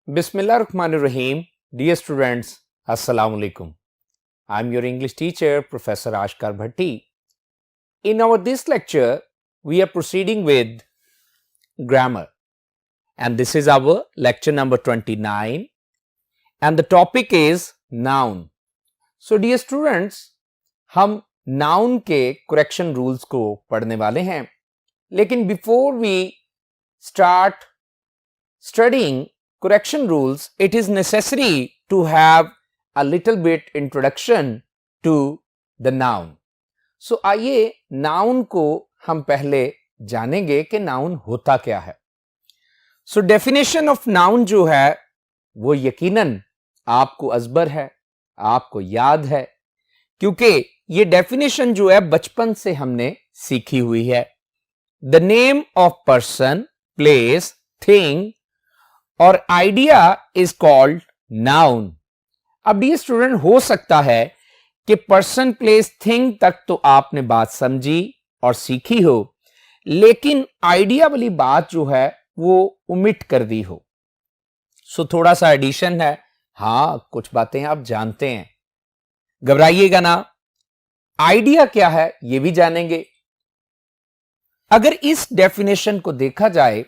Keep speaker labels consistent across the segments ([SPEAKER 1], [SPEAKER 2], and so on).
[SPEAKER 1] Bismillahirrahmanirrahim. Dear students, Assalamu alaikum. I am your English teacher, Professor Ashkar Bhatti. In this lecture, we are proceeding with grammar. And this is our lecture number 29. And the topic is noun. So dear students, हम noun के correction rules को पढ़ने वाले हैं. लेकिन before we start studying correction rules, it is necessary to have a little bit introduction to the noun. So आइए noun को हम पहले जानेंगे कि noun होता क्या है. So definition of noun जो है वो यकीनन आपको अज़बर है, आपको याद है, क्योंकि ये definition जो है बचपन से हमने सीखी हुई है. The name of person, place, thing और आइडिया इज कॉल्ड नाउन. अब ये स्टूडेंट हो सकता है कि पर्सन प्लेस थिंग तक तो आपने बात समझी और सीखी हो, लेकिन आइडिया वाली बात जो है वो ओमिट कर दी हो. सो थोड़ा सा एडिशन है. हाँ, कुछ बातें आप जानते हैं, घबराइएगा ना. आइडिया क्या है ये भी जानेंगे. अगर इस डेफिनेशन को देखा जाए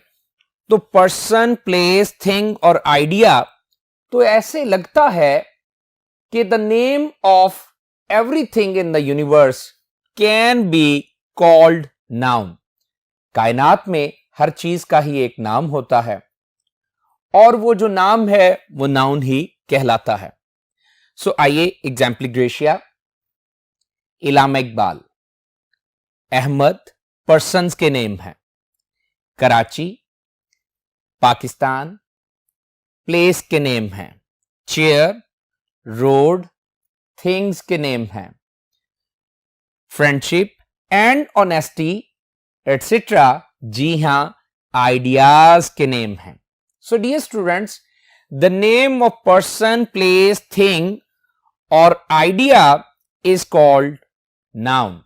[SPEAKER 1] तो पर्सन, प्लेस, थिंग और आइडिया तो ऐसे लगता है कि the name of everything in the universe can be called noun. कायनात में हर चीज का ही एक नाम होता है और वो जो नाम है वो नाउन ही कहलाता है. सो आइए एग्जाम्पलिग्रेशिया. इलामा इकबाल. अहमद पर्सन्स के नेम हैं. कराची पाकिस्तान प्लेस के नेम हैं. चेयर, रोड, थिंग्स के नेम हैं. फ्रेंडशिप एंड ऑनेस्टी एटसेट्रा जी हां आइडियाज के नेम हैं. So dear students, the name of person, place, thing और idea is called noun.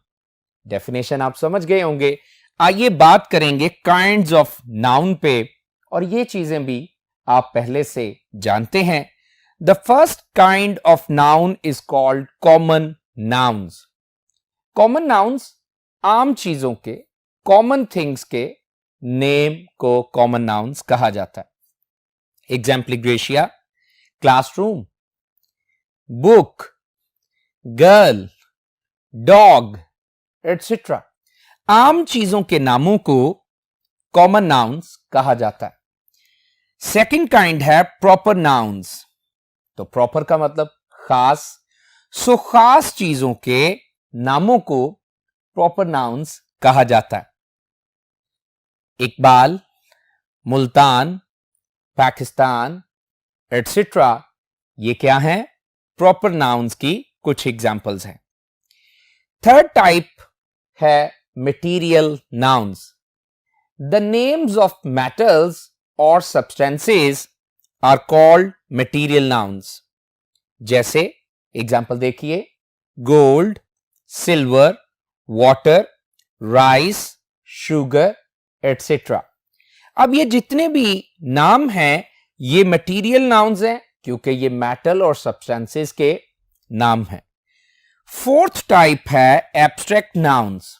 [SPEAKER 1] Definition आप समझ गए होंगे. आइए बात करेंगे काइंड्स ऑफ नाउन पे, और ये चीजें भी आप पहले से जानते हैं. The first kind of noun is called common nouns. Common nouns आम चीजों के, कॉमन थिंग्स के नेम को कॉमन नाउन्स कहा जाता है. Exempli gratia. Classroom, book, girl, dog etcetera. आम चीजों के नामों को कॉमन नाउन्स कहा जाता है. सेकंड काइंड है प्रॉपर नाउन्स. तो प्रॉपर का मतलब खास. सो खास चीजों के नामों को प्रॉपर नाउन्स कहा जाता है. इकबाल, मुल्तान, पाकिस्तान एटसेट्रा ये क्या है? प्रॉपर नाउन्स की कुछ एग्जाम्पल्स हैं. थर्ड टाइप है material nouns. The names of metals और substances are called material nouns. जैसे एग्जाम्पल देखिए, gold, silver, water, rice, sugar etcetera. अब ये जितने भी नाम हैं ये मटेरियल नाउन्स हैं क्योंकि ये मेटल और सब्सटेंसेस के नाम हैं. फोर्थ टाइप है एब्स्ट्रैक्ट नाउन्स.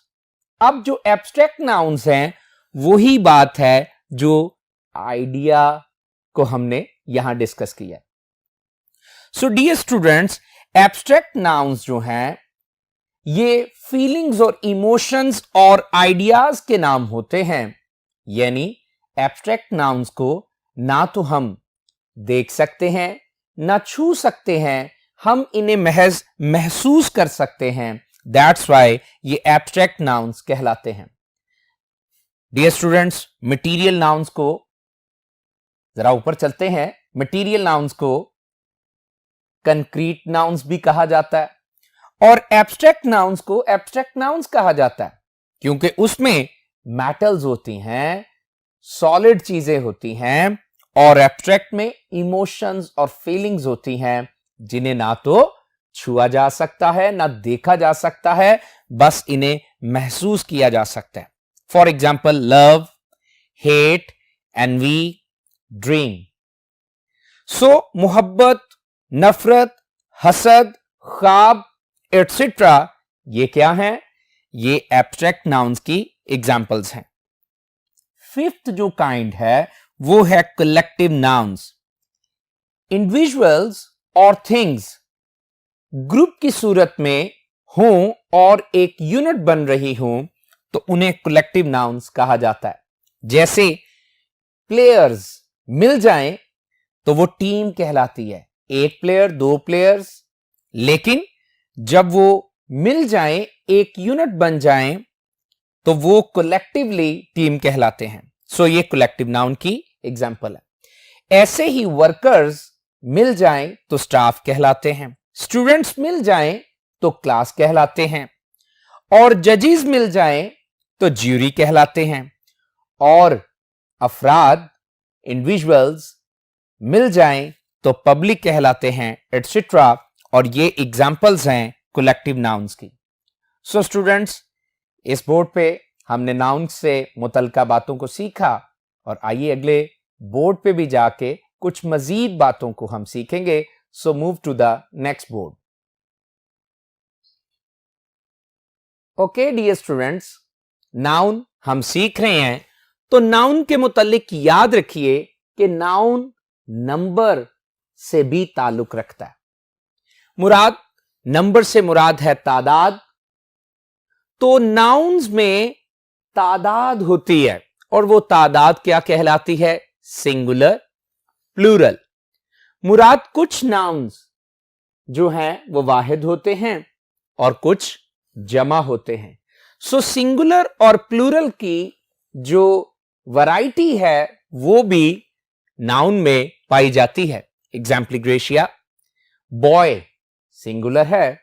[SPEAKER 1] अब जो एब्स्ट्रैक्ट नाउन्स हैं वही बात है जो आइडिया को हमने यहां डिस्कस किया. So dear students, abstract nouns जो हैं ये फीलिंग्स और इमोशंस और आइडियाज के नाम होते हैं. यानी एब्स्ट्रैक्ट नाउन्स को ना तो हम देख सकते हैं ना छू सकते हैं, हम इन्हें महज महसूस कर सकते हैं. दैट्स व्हाई ये एब्स्ट्रैक्ट नाउन्स कहलाते हैं. डियर स्टूडेंट्स, मटेरियल नाउन्स को जरा ऊपर चलते हैं. मटेरियल नाउन्स को कंक्रीट नाउन्स भी कहा जाता है और एब्स्ट्रैक्ट नाउन्स को एब्स्ट्रैक्ट नाउन्स कहा जाता है क्योंकि उसमें मेटल्स होती हैं, सॉलिड चीजें होती हैं, और एब्स्ट्रैक्ट में इमोशंस और फीलिंग्स होती हैं जिन्हें ना तो छुआ जा सकता है ना देखा जा सकता है, बस इन्हें महसूस किया जा सकता है. For example love, hate, envy, dream. So मोहब्बत, नफरत, हसद, ख्वाब एटसेट्रा ये क्या है? ये एब्स्ट्रैक्ट नाउन्स की एग्जाम्पल्स हैं। फिफ्थ जो काइंड है वो है कलेक्टिव नाउन्स। इंडिविजुअल्स और थिंग्स ग्रुप की सूरत में हों और एक यूनिट बन रही हों तो उन्हें कलेक्टिव नाउन्स कहा जाता है। जैसे प्लेयर्स मिल जाएं तो वो टीम कहलाती है, एक प्लेयर, दो प्लेयर्स। लेकिन जब वो मिल जाएं, एक यूनिट बन जाएं तो वो कलेक्टिवली टीम कहलाते हैं। सो ये कलेक्टिव नाउन की एग्जाम्पल है। ऐसे ही वर्कर्स मिल जाएं तो स्टाफ कहलाते हैं, स्टूडेंट्स मिल जाएं तो क्लास कहलाते हैं, और जजेस मिल जाएं तो ज्यूरी कहलाते हैं, और अफराद इंडिविजुअल्स मिल जाएं तो पब्लिक कहलाते हैं एटसेट्रा। और ये एग्जाम्पल्स हैं कलेक्टिव नाउन्स की। सो स्टूडेंट्स, इस बोर्ड पे हमने नाउन्स से मुतल्लिका बातों को सीखा, और आइए अगले बोर्ड पे भी जाके कुछ मजीद बातों को हम सीखेंगे। So move to the next board. Okay dear students, noun हम सीख रहे हैं, तो नाउन के मुतालिक याद रखिए कि नाउन नंबर से भी ताल्लुक रखता है। नंबर से मुराद है तादाद। तो नाउन्स में तादाद होती है, और वो तादाद क्या कहलाती है? Singular, plural. मुराद कुछ नाउन्स जो हैं वो वाहिद होते हैं और कुछ जमा होते हैं। सो सिंगुलर और प्लूरल की जो वैरायटी है वो भी नाउन में पाई जाती है। एग्जाम्पलिग्रेशिया, बॉय सिंगुलर है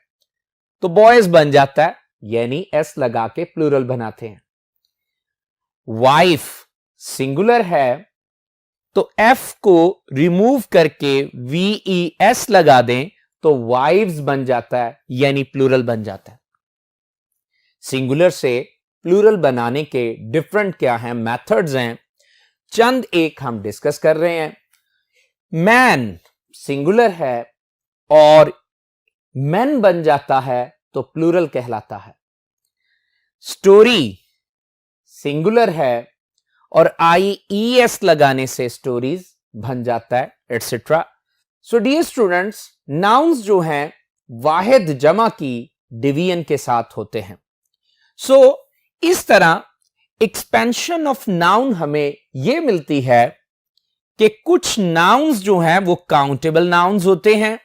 [SPEAKER 1] तो बॉयज बन जाता है, यानी एस लगा के प्लूरल बनाते हैं। वाइफ सिंगुलर है तो एफ को रिमूव करके VES लगा दें तो वाइव्स बन जाता है, यानी प्लूरल बन जाता है। सिंगुलर से प्लूरल बनाने के डिफरेंट क्या हैं, मेथड्स हैं, चंद एक हम डिस्कस कर रहे हैं। मैन सिंगुलर है और मैन बन जाता है तो प्लूरल कहलाता है। स्टोरी सिंगुलर है और IES लगाने से स्टोरीज बन जाता है, etcetera. So dear students, nouns जो हैं वाहिद जमा की डिवीजन के साथ होते हैं। सो इस तरह एक्सपेंशन ऑफ नाउन हमें यह मिलती है कि कुछ नाउन्स जो हैं वो काउंटेबल नाउन्स होते हैं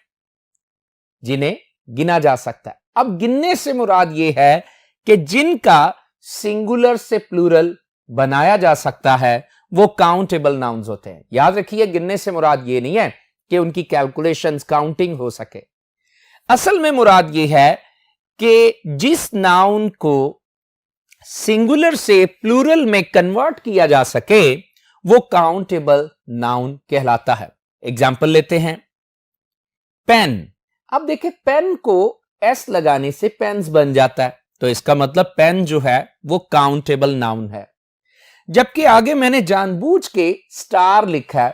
[SPEAKER 1] जिन्हें गिना जा सकता है। अब गिनने से मुराद ये है कि जिनका सिंगुलर से प्लूरल बनाया जा सकता है वो काउंटेबल नाउन्स होते हैं। याद रखिए, गिनने से मुराद ये नहीं है कि उनकी कैलकुलेशंस, काउंटिंग हो सके। असल में मुराद ये है कि जिस नाउन को सिंगुलर से प्लूरल में कन्वर्ट किया जा सके वो काउंटेबल नाउन कहलाता है। एग्जाम्पल लेते हैं, पेन। अब देखिए, पेन को एस लगाने से पेन्स बन जाता है, तो इसका मतलब पेन जो है वो काउंटेबल नाउन है। जबकि आगे मैंने जानबूझ के स्टार लिखा है,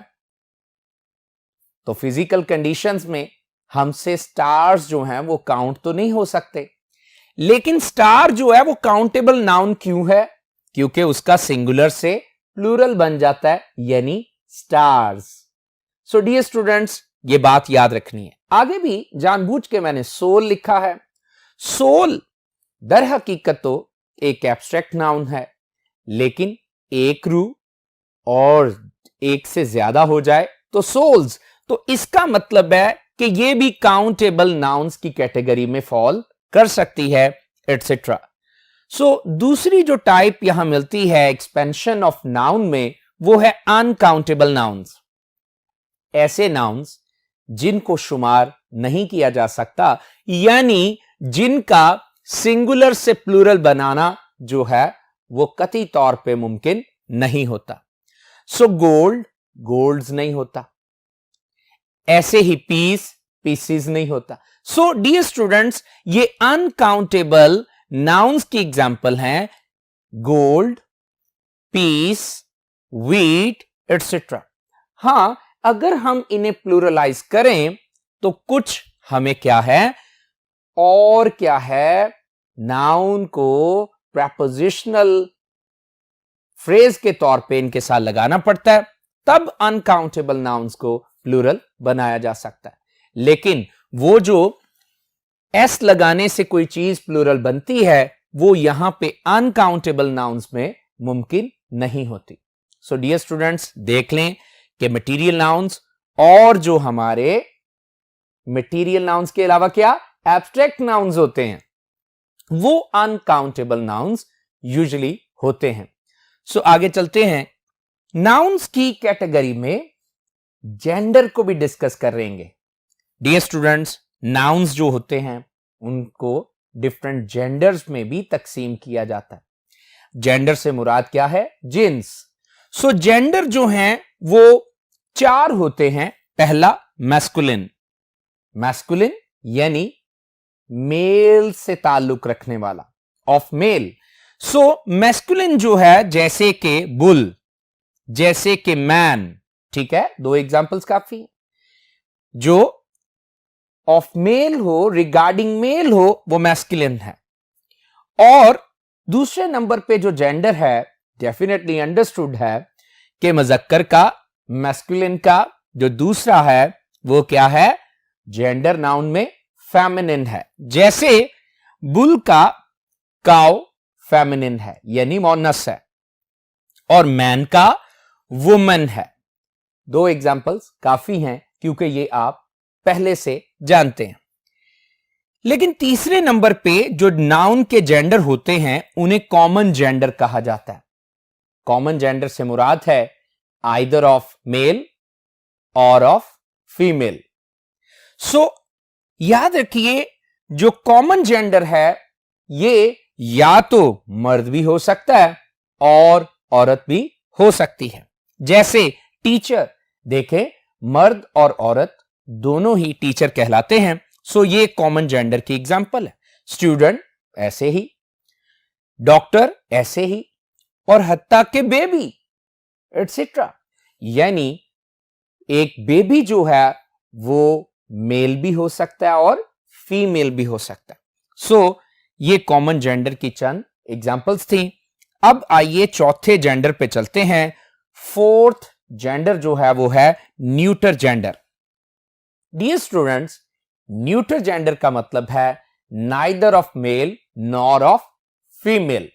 [SPEAKER 1] तो फिजिकल कंडीशंस में हमसे स्टार्स जो हैं वो काउंट तो नहीं हो सकते, लेकिन स्टार जो है वो काउंटेबल नाउन क्यों है? क्योंकि उसका सिंगुलर से प्लूरल बन जाता है, यानी स्टार्स। सो डियर स्टूडेंट्स, ये बात याद रखनी है। आगे भी जानबूझ के मैंने सोल लिखा है। सोल दर हकीकत तो एक एब्स्ट्रैक्ट नाउन है, लेकिन एक रूह और एक से ज्यादा हो जाए तो सोल्स, तो इसका मतलब है कि ये भी काउंटेबल नाउन्स की कैटेगरी में फॉल कर सकती है, एटसेट्रा। सो दूसरी जो टाइप यहां मिलती है एक्सपेंशन ऑफ नाउन में, वो है अनकाउंटेबल नाउन्स। ऐसे नाउन्स जिनको शुमार नहीं किया जा सकता, यानी जिनका सिंगुलर से प्लूरल बनाना जो है वो कतई तौर पे मुमकिन नहीं होता। सो गोल्ड, गोल्ड्स नहीं होता। ऐसे ही पीस, पीसीज नहीं होता। सो डियर स्टूडेंट्स, ये अनकाउंटेबल नाउन्स की एग्जाम्पल हैं गोल्ड, पीस, व्हीट, एटसेट्रा। हां, अगर हम इन्हें प्लूरलाइज करें तो कुछ हमें क्या है, और क्या है, नाउन को प्रेपोजिशनल फ्रेज के तौर पे इनके साथ लगाना पड़ता है, तब अनकाउंटेबल नाउन्स को प्लूरल बनाया जा सकता है। लेकिन वो जो एस लगाने से कोई चीज प्लूरल बनती है, वो यहां पे अनकाउंटेबल नाउन्स में मुमकिन नहीं होती। सो डियर स्टूडेंट्स, देख लें कि मटीरियल नाउन्स और जो हमारे मटीरियल नाउन्स के अलावा क्या एब्स्ट्रैक्ट नाउन्स होते हैं, वो अनकाउंटेबल नाउन्स यूजुअली होते हैं। सो आगे चलते हैं, नाउन्स की कैटेगरी में जेंडर को भी डिस्कस करेंगे। डियर स्टूडेंट्स, नाउन्स जो होते हैं उनको डिफरेंट जेंडर्स में भी तकसीम किया जाता है। जेंडर से मुराद क्या है, जिन्स। सो जेंडर जो हैं वो 4 होते हैं। पहला मैस्कुलिन, मैस्कुलिन यानी मेल से ताल्लुक रखने वाला, ऑफ मेल। सो मैस्कुलिन जो है जैसे कि बुल, जैसे कि मैन, ठीक है, 2 एग्जांपल्स काफी है। जो ऑफ मेल हो, रिगार्डिंग मेल हो, वो मैस्कुलिन है। और दूसरे नंबर पे जो जेंडर है, डेफिनेटली अंडरस्टूड है कि मुज़क्कर का, मैस्कुलिन का जो दूसरा है वो क्या है, जेंडर नाउन में फेमिनिन है। जैसे बुल का काउ फेमिनिन है यानी मोनस है, और मैन का वुमन है। 2 एग्जांपल्स काफी हैं क्योंकि ये आप पहले से जानते हैं। लेकिन तीसरे नंबर पे जो नाउन के जेंडर होते हैं उन्हें कॉमन जेंडर कहा जाता है। कॉमन जेंडर से मुराद है आइदर ऑफ मेल और ऑफ फीमेल। सो याद रखिए, जो कॉमन जेंडर है ये या तो मर्द भी हो सकता है और औरत भी हो सकती है। जैसे टीचर, देखें मर्द और औरत दोनों ही टीचर कहलाते हैं। सो ये कॉमन जेंडर की एग्जांपल है। स्टूडेंट ऐसे ही, डॉक्टर ऐसे ही, और हत्ता के बेबी एटसेट्रा। यानी एक बेबी जो है वो मेल भी हो सकता है और फीमेल भी हो सकता है। सो ये कॉमन जेंडर की चंद एग्जांपल्स थी। अब आइए चौथे जेंडर पे चलते हैं। फोर्थ जेंडर जो है वो है neuter gender. Dear students, neuter gender का मतलब है neither of male nor of female.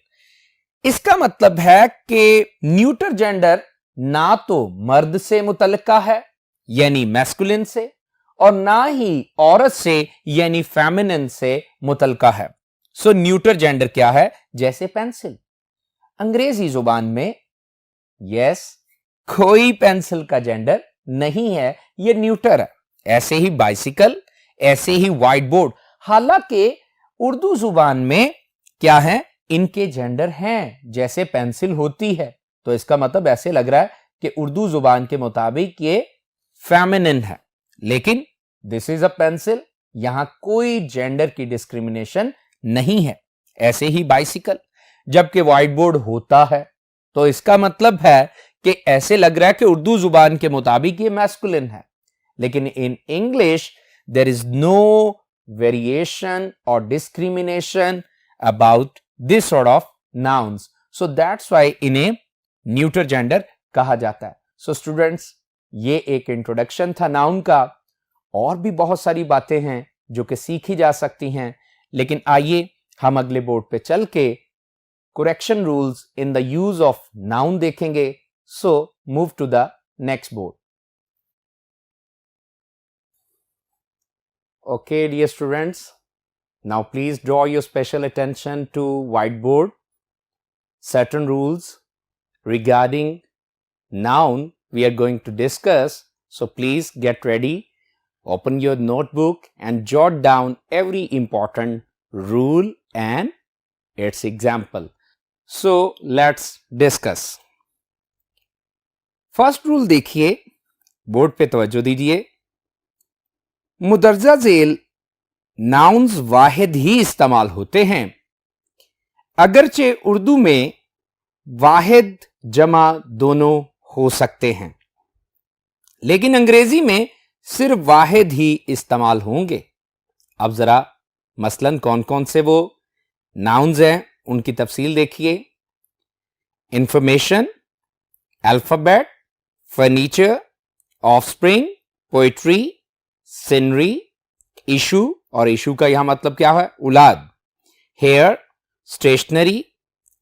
[SPEAKER 1] इसका मतलब है कि न्यूटर जेंडर ना तो मर्द से मुतल्लिका है यानी मैस्कुलिन से, और ना ही औरत से यानी फेमिनिन से मुतल्लिका है। सो न्यूटर जेंडर क्या है, जैसे पेंसिल, अंग्रेजी जुबान में यस कोई पेंसिल का जेंडर नहीं है, ये न्यूटर है। ऐसे ही बाइसिकल, ऐसे ही व्हाइट बोर्ड। हालांकि उर्दू जुबान में क्या है, इनके जेंडर हैं, जैसे पेंसिल होती है, तो इसका मतलब ऐसे लग रहा है कि उर्दू जुबान के मुताबिक ये फेमिनिन है, लेकिन दिस इज अ पेंसिल, यहां कोई जेंडर की डिस्क्रिमिनेशन नहीं है। ऐसे ही बाइसिकल, जबकि व्हाइट बोर्ड होता है, तो इसका मतलब है कि ऐसे लग रहा है कि उर्दू जुबान के मुताबिक ये मैस्कुलिन है, लेकिन in English there is no variation और discrimination about this sort of nouns. So that's why इन्हें न्यूटर जेंडर कहा जाता है। सो स्टूडेंट्स, ये एक इंट्रोडक्शन था नाउन का। और भी बहुत सारी बातें हैं जो कि सीखी जा सकती हैं, लेकिन आइए हम अगले बोर्ड पे चल के correction rules in the use of noun देखेंगे। So move to the next board. Okay, dear students, now please draw your special attention to whiteboard. Certain rules regarding noun we are going to discuss. So please get ready, open your notebook and jot down every important rule and its example. So let's discuss. First rule देखिए, board पे तवज्जो दीजिए। मुदर्जा झेल nouns वाहिद ही इस्तेमाल होते हैं, अगरचे उर्दू में वाहिद जमा दोनों हो सकते हैं। लेकिन अंग्रेजी में सिर्फ वाहिद ही इस्तेमाल होंगे। अब जरा मसलन कौन कौन से वो नाउन्स हैं उनकी तफसील देखिए। Information, alphabet, furniture, offspring, poetry, scenery, issue, और इशू का यहां मतलब क्या है, औलाद, hair, stationery,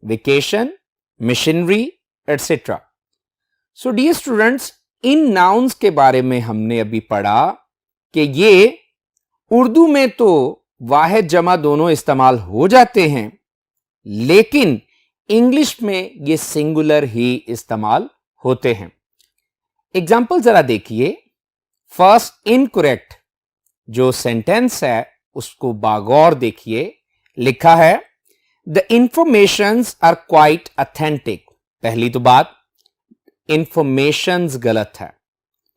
[SPEAKER 1] vacation, missionary, etcetera. So dear students, इन नाउन्स के बारे में हमने अभी पढ़ा कि ये उर्दू में तो वाहिद जमा दोनों इस्तेमाल हो जाते हैं, लेकिन इंग्लिश में ये सिंगुलर ही इस्तेमाल होते हैं। एग्जाम्पल जरा देखिए। फर्स्ट इनकरेक्ट जो सेंटेंस है उसको बागौर देखिए। लिखा है the informations are quite authentic. पहली तो बात, इंफॉर्मेशंस गलत है,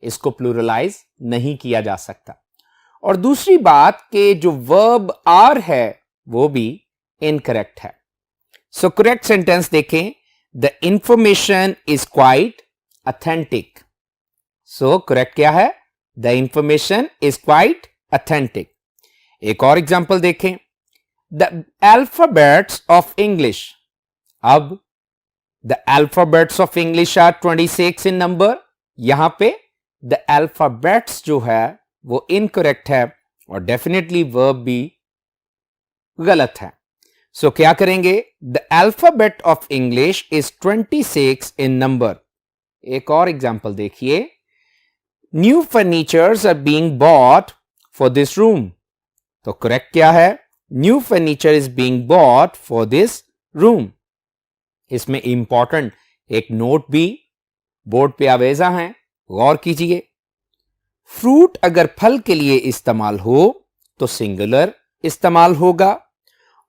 [SPEAKER 1] इसको प्लूरलाइज नहीं किया जा सकता। और दूसरी बात कि जो वर्ब आर है वो भी इनकरेक्ट है। सो करेक्ट सेंटेंस देखें, the information is quite authentic. So correct क्या है, the information is quite authentic. एक और एग्जांपल देखें, द अल्फाबेट्स ऑफ इंग्लिश। अब the alphabets of English are 26 in number. यहां पे द अल्फाबेट्स जो है वो इनकरेक्ट है और डेफिनेटली वर्ब भी गलत है। सो क्या करेंगे, the alphabet of English is 26 in number. एक और एग्जांपल देखिए, new furnitures are being bought for this room. तो करेक्ट क्या है, new furniture is being bought for this room. इसमें इंपॉर्टेंट एक नोट भी बोर्ड पे आवेजा है, गौर कीजिए। फ्रूट अगर फल के लिए इस्तेमाल हो तो सिंगुलर इस्तेमाल होगा,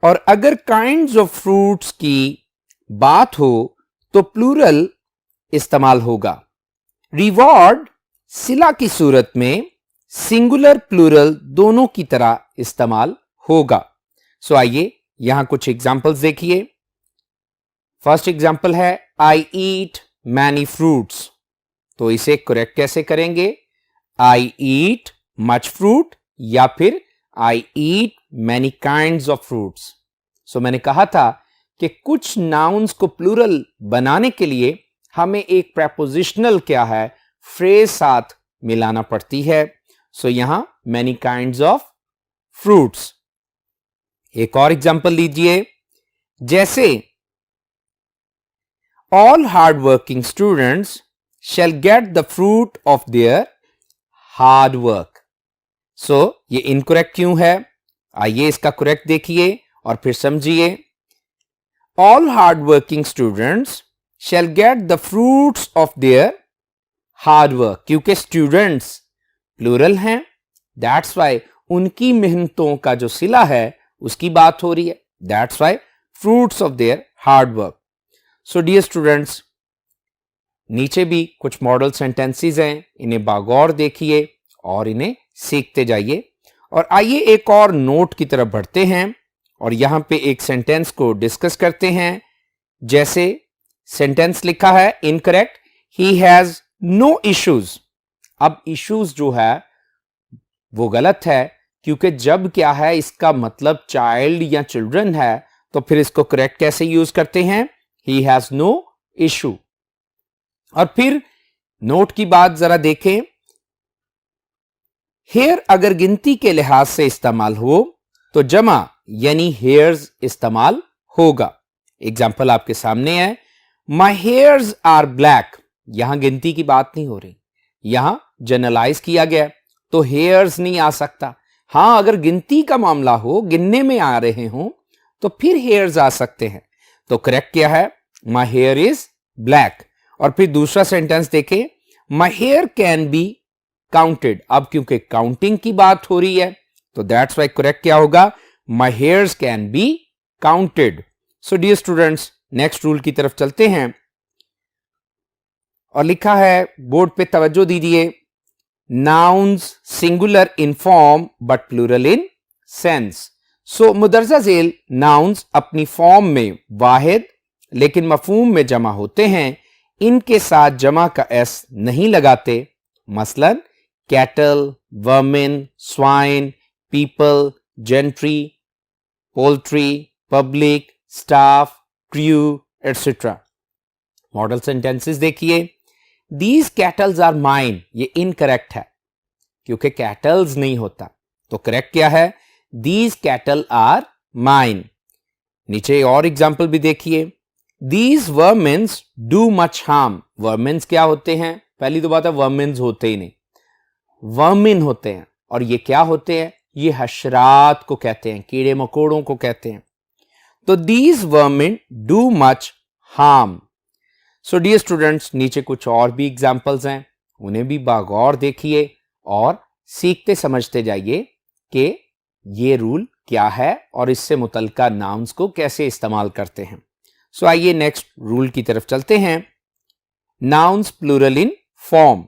[SPEAKER 1] और अगर काइंड्स ऑफ फ्रूट्स की बात हो तो प्लूरल इस्तेमाल होगा। रिवॉर्ड सिला की सूरत में सिंगुलर प्लूरल दोनों की तरह इस्तेमाल होगा। सो आइए यहां कुछ एग्जांपल्स देखिए। फर्स्ट एग्जांपल है आई ईट मैनी फ्रूट्स। तो इसे करेक्ट कैसे करेंगे, आई ईट मच फ्रूट या फिर आई ईट मैनी काइंड्स ऑफ फ्रूट्स। सो मैंने कहा था कि कुछ नाउन्स को प्लूरल बनाने के लिए हमें एक प्रेपोजिशनल क्या है, फ्रेज साथ मिलाना पड़ती है। सो यहां मैनी काइंड्स ऑफ फ्रूट्स। एक और एग्जांपल लीजिए, जैसे all hard working students shall get the fruit of their hard work. So ये इनकरेक्ट क्यों है, आइए इसका करेक्ट देखिए और फिर समझिए। All hard working students shall get the fruits of their hard work, क्योंकि स्टूडेंट्स प्लूरल हैं, दैट्स वाई उनकी मेहनतों का जो सिला है उसकी बात हो रही है, that's why fruits of their hard work. So dear students, नीचे भी कुछ मॉडल सेंटेंसेस हैं, इन्हें बागौर देखिए और इन्हें सीखते जाइए। और आइए एक और नोट की तरफ बढ़ते हैं और यहां पे एक सेंटेंस को डिस्कस करते हैं। जैसे सेंटेंस लिखा है incorrect, he has no issues. अब इश्यूज जो है वो गलत है, क्योंकि जब क्या है इसका मतलब चाइल्ड या चिल्ड्रन है तो फिर इसको करेक्ट कैसे यूज करते हैं, ही हैज नो इशू। और फिर नोट की बात जरा देखें, हेयर अगर गिनती के लिहाज से इस्तेमाल हो तो जमा यानी हेयर्स इस्तेमाल होगा। एग्जाम्पल आपके सामने है, माई हेयर्स आर ब्लैक। यहां गिनती की बात नहीं हो रही, यहां जनरलाइज किया गया तो हेयर्स नहीं आ सकता। हां, अगर गिनती का मामला हो, गिनने में आ रहे हो तो फिर हेयर्स आ सकते हैं। तो करेक्ट क्या है, माई हेयर इज ब्लैक। और फिर दूसरा सेंटेंस देखें, my hair can be counted. अब क्योंकि काउंटिंग की बात हो रही है तो दैट्स वाई करेक्ट क्या होगा, my hairs can be counted. So dear students, next rule की तरफ चलते हैं और लिखा है बोर्ड पे, तवज्जो दीजिए, nouns singular in form but plural in sense. So मुदरजा झेल नाउन्स अपनी फॉर्म में वाहिद लेकिन मफहूम में जमा होते हैं, इनके साथ जमा का एस नहीं लगाते मसलन cattle, vermin, swine, people, gentry, poultry, public, staff, crew, etcetera. Model sentences देखिए, दीज कैटल्स आर माइन, ये इनकरेक्ट है क्योंकि कैटल्स नहीं होता, तो करेक्ट क्या है, दीज कैटल आर माइन। नीचे और एग्जाम्पल भी देखिए, दीज वर्मिन्स डू मच हार्म। वर्मिन्स क्या होते हैं, पहली तो बात है वर्मिन्स होते ही नहीं, वर्मिन होते हैं, और ये क्या होते हैं, ये हशरात को कहते हैं, कीड़े मकोड़ों को कहते हैं। तो these vermin do much harm. So dear students, नीचे कुछ और भी एग्जाम्पल्स हैं, उन्हें भी बागौर देखिए और सीखते समझते जाइए कि ये रूल क्या है और इससे मुतल्लिका नाउन्स को कैसे इस्तेमाल करते हैं। सो आइए नेक्स्ट रूल की तरफ चलते हैं। Nouns plural in form.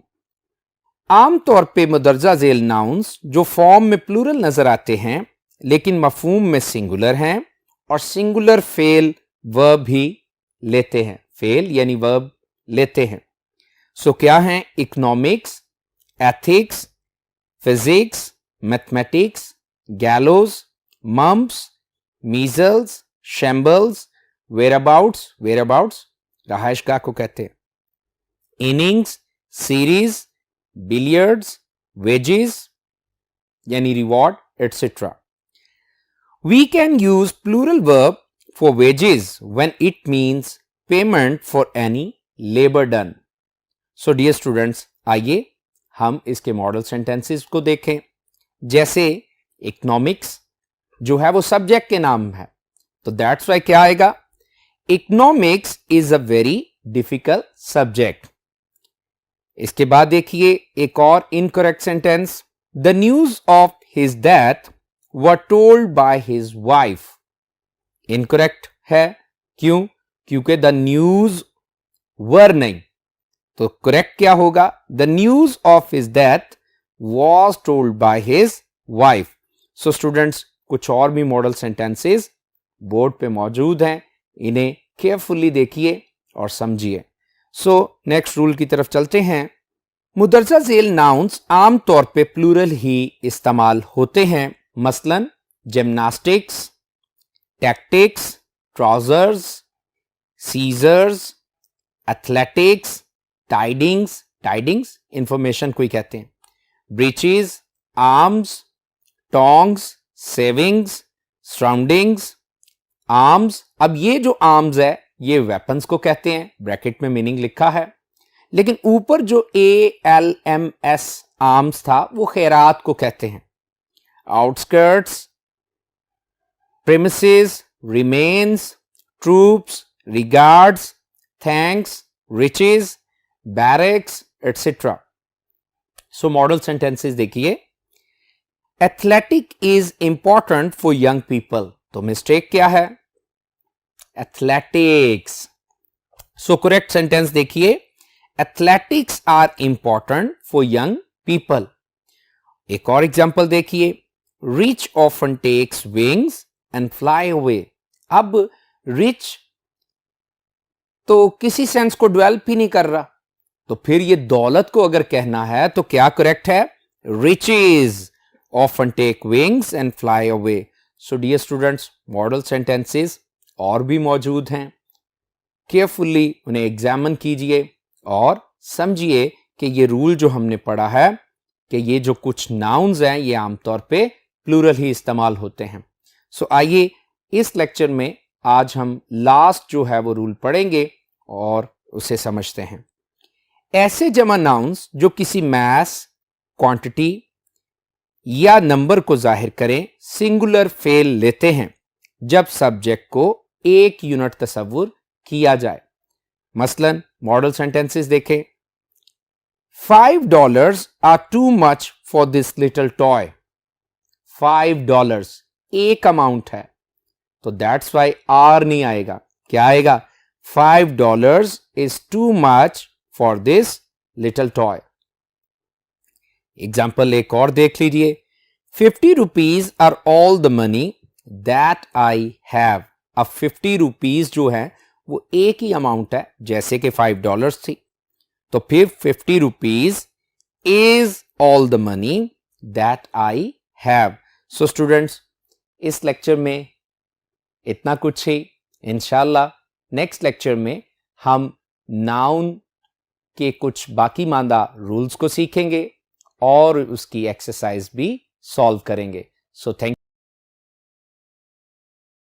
[SPEAKER 1] आमतौर पे मुदर्जा झेल नाउन्स जो फॉर्म में प्लूरल नजर आते हैं लेकिन मफहूम में सिंगुलर हैं और सिंगुलर फेल वर्ब भी लेते हैं, फेल यानी वर्ब लेते हैं। सो क्या हैं, economics, ethics, physics, mathematics, gallows, mumps, measles, shambles, whereabouts रहायशगाह को कहते हैं, इनिंग्स, सीरीज, बिलियर्ड्स, वेजेस यानी reward, etcetera. We can use plural verb for wages when it means payment for any labor done. So dear students, आइए हम इसके model sentences को देखें। जैसे इकोनॉमिक्स जो है वो सब्जेक्ट के नाम है, तो दैट्स वाई क्या आएगा, economics is a very difficult subject. इसके बाद देखिए एक और incorrect sentence, the news of his death were told by his wife. Incorrect है, क्यों, क्योंकि the news were नहीं, तो correct क्या होगा, the news of his death was told by his wife. So students, कुछ और भी मॉडल सेंटेंसेस बोर्ड पे मौजूद हैं, इन्हें केयरफुली देखिए और समझिए। सो नेक्स्ट रूल की तरफ चलते हैं। मुदर्जा झेल नाउन्स आमतौर पे प्लूरल ही इस्तेमाल होते हैं, मसलन gymnastics, tactics, trousers, scissors, athletics, tidings information को ही कहते हैं, breeches, arms, tongs, savings, surroundings, arms. अब ये जो आर्म्स है ये वेपन्स को कहते हैं, ब्रैकेट में मीनिंग लिखा है, लेकिन ऊपर जो ALMS आर्म्स था वो खैरात को कहते हैं। Outskirts, premises, remains, troops, regards, thanks, riches, barracks, etc. So model sentences देखिए, athletic is important for young people, तो mistake क्या है, athletics. So correct sentence देखिए, athletics are important for young people. एक और एग्जाम्पल देखिए, rich often takes wings and fly away. अब rich तो किसी सेंस को डेवलप ही नहीं कर रहा, तो फिर ये दौलत को अगर कहना है तो क्या करेक्ट है, riches often take wings and fly away. So dear students, model sentences और भी मौजूद हैं, केयरफुली उन्हें एग्जामिन कीजिए और समझिए कि ये रूल जो हमने पढ़ा है कि ये जो कुछ नाउन्स हैं ये आमतौर पे प्लूरल ही इस्तेमाल होते हैं। सो आइए इस लेक्चर में आज हम लास्ट जो है वो रूल पढ़ेंगे और उसे समझते हैं। ऐसे जमा नाउन्स जो किसी मैस, क्वांटिटी या नंबर को जाहिर करें सिंगुलर फेल लेते हैं जब सब्जेक्ट को एक यूनिट तस्वुर किया जाए। मसलन मॉडल सेंटेंसेस देखें, $5 are too much for this little toy. $5 एक अमाउंट है, तो दैट्स वाई आर नहीं आएगा, क्या आएगा, $5 is too much for this little toy. Example एक और देख लीजिए, 50 rupees are all the money that I have. अब 50 rupees जो है वो एक ही अमाउंट है जैसे कि $5 थी, तो फिर 50 rupees is all the money that I have. So students, इस लेक्चर में इतना कुछ ही. इंशाल्लाह नेक्स्ट लेक्चर में हम नाउन के कुछ बाकी मांदा रूल्स को सीखेंगे और उसकी एक्सरसाइज भी सॉल्व करेंगे. So thank